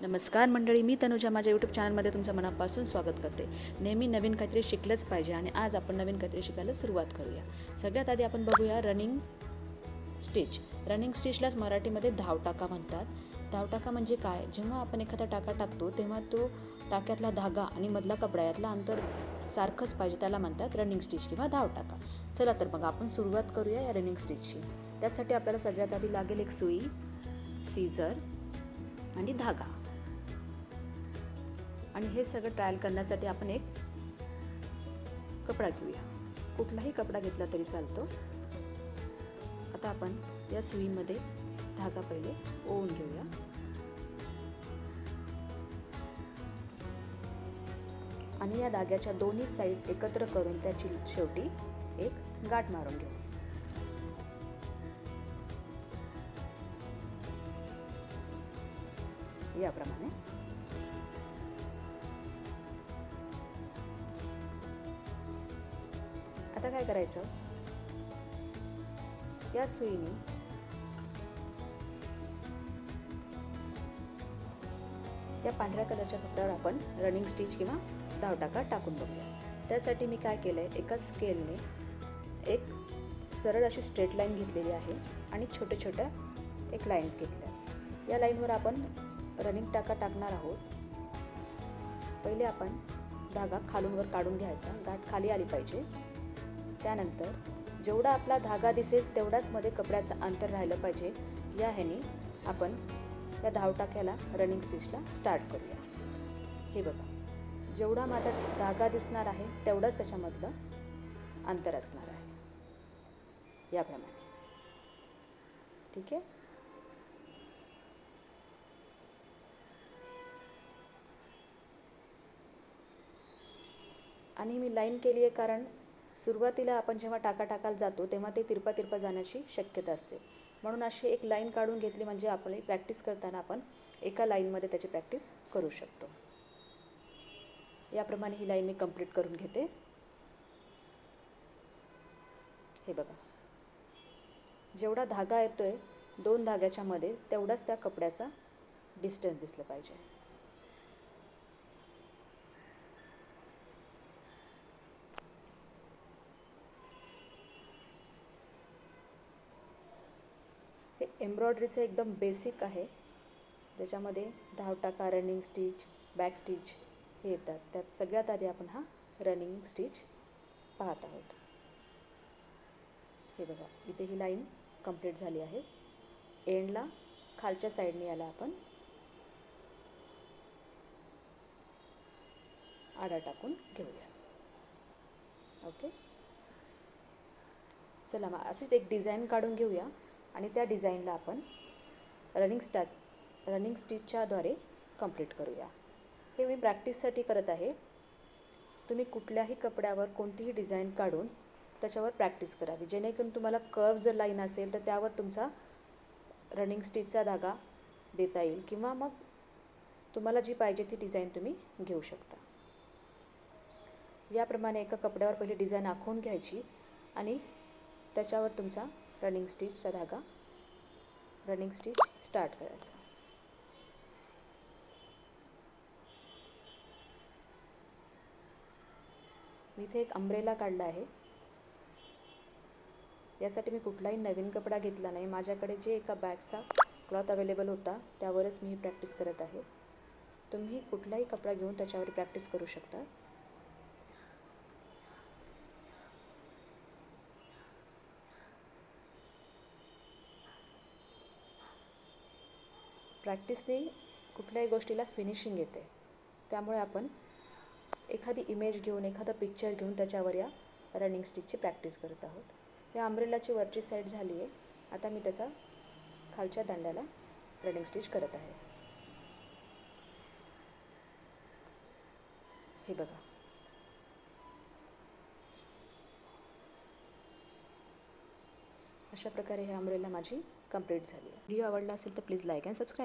नमस्कार मंडळी, मी तनुजा माझ्या यूट्यूब चॅनलमध्ये तुमचं मनापासून स्वागत करते. नेहमी नवीन काहीतरी शिकलंच पाहिजे आणि आज आपण नवीन काहीतरी शिकायला सुरुवात करूया. सगळ्यात आधी आपण बघूया रनिंग स्टिच. रनिंग स्टिचलाच मराठीमध्ये धावटाका म्हणतात. धावटाका म्हणजे काय? जेव्हा आपण एखादा टाका टाकतो तेव्हा तो टाक्यातला धागा आणि मधला कपडा यातला अंतर सारखंच पाहिजे, त्याला म्हणतात रनिंग स्टिच किंवा धावटाका. चला तर मग आपण सुरुवात करूया या रनिंग स्टिचची. त्यासाठी आपल्याला सगळ्यात आधी लागेल एक सुई, सीझर आणि धागा. आणि हे सगळं ट्रायल करण्यासाठी आपण एक कपडा घेऊया. कुठलाही कपडा घेतला तरी चालतो. आता आपण या सुईमध्ये धागा पहिले ओवून घेऊया. आणि या धाग्याच्या दोन्ही साईड एकत्र करून त्याची शेवटी एक गाठ मारून घेऊ. याप्रमाणे. आता काय करायचं, या सुईने या पांढऱ्या कलरच्या कपड्यावर आपण रनिंग स्टिच किंवा धावटाका टाकून बघूया. त्यासाठी मी काय केलंय, एका स्केलने एक सरळ अशी स्ट्रेट लाईन घेतलेली आहे आणि छोट्या छोट्या एक लाईन्स घेतल्या. या लाईनवर आपण रनिंग टाका टाकणार आहोत. पहिले आपण धागा खालून वर काढून घ्यायचा, गाठ खाली आली पाहिजे. त्यानंतर जेवढा आपला धागा दिसेल तेवढाच मध्ये कपड्याचं अंतर राहिलं पाहिजे. या ह्याने आपण या धावटाक्याला रनिंग स्टिचला स्टार्ट करूया. हे बघा, जेवढा माझा धागा दिसणार आहे तेवढंच त्याच्यामधलं अंतर असणार आहे, याप्रमाणे. ठीक आहे. आणि मी लाईन केली आहे कारण सुरुवातीला आपण जेव्हा टाका टाकायला जातो तेव्हा ते तिरपा जाण्याची शक्यता असते. म्हणून अशी एक लाईन काढून घेतली म्हणजे आपली प्रॅक्टिस करताना आपण एका लाईनमध्ये त्याची प्रॅक्टिस करू शकतो. याप्रमाणे ही लाईन मी कंप्लीट करून घेते. हे बघा, जेवढा धागा येतोय दोन धाग्याच्या मध्ये तेवढाच त्या कपड्याचा डिस्टन्स दिसलं पाहिजे. हे एम्ब्रॉयडरीचं एकदम बेसिक आहे, ज्याच्यामध्ये धावटाका, रनिंग स्टिच, बॅक स्टिच हे येतात. त्यात सगळ्यात आधी आपण हा रनिंग स्टिच पाहत आहोत. हे बघा, इथे ही लाईन कंप्लीट झाली आहे. एंडला खालच्या साईडने याला आपण आडा टाकून घेऊया. ओके, चला मग अशीच एक डिझाईन काढून घेऊया आणि त्या डिझाईनला आपण रनिंग स्टिचच्याद्वारे कंप्लीट करूया. हे मी प्रॅक्टिससाठी करत आहे. तुम्ही कुठल्याही कपड्यावर कोणतीही डिझाईन काढून त्याच्यावर प्रॅक्टिस करावी, जेणेकरून तुम्हाला कर्व जर लाईन असेल तर त्यावर तुमचा रनिंग स्टिचचा धागा देता येईल, किंवा मग तुम्हाला जी पाहिजे ती डिझाईन तुम्ही घेऊ शकता. याप्रमाणे एका कपड्यावर पहिली डिझाईन आखून घ्यायची आणि त्याच्यावर तुमचा रनिंग स्टिचचा धागा, रनिंग स्टिच स्टार्ट करायचा. मी इथे एक अम्ब्रेला काढला आहे. यासाठी मी कुठलाही नवीन कपडा घेतला नाही. माझ्याकडे जे एका बॅगचा क्लॉथ अवेलेबल होता त्यावरच मी ही प्रॅक्टिस करत आहे. तुम्ही कुठलाही कपडा घेऊन त्याच्यावर प्रॅक्टिस करू शकता. प्रॅक्टिसने कुठल्याही गोष्टीला फिनिशिंग येते. त्यामुळे आपण एखादी इमेज घेऊन, एखादा पिक्चर घेऊन त्याच्यावर या रनिंग स्टिचची प्रॅक्टिस करत आहोत. या अम्ब्रेलाची वरची साईड झाली आहे. आता मी त्याचा खालच्या दांड्याला रनिंग स्टिच करत आहे. हे बघा, अशा प्रकारे हे अम्ब्रेला माझी कंप्लीट झाली आहे. व्हिडिओ आवडला असेल तर प्लीज लाईक अँड सबस्क्राईब.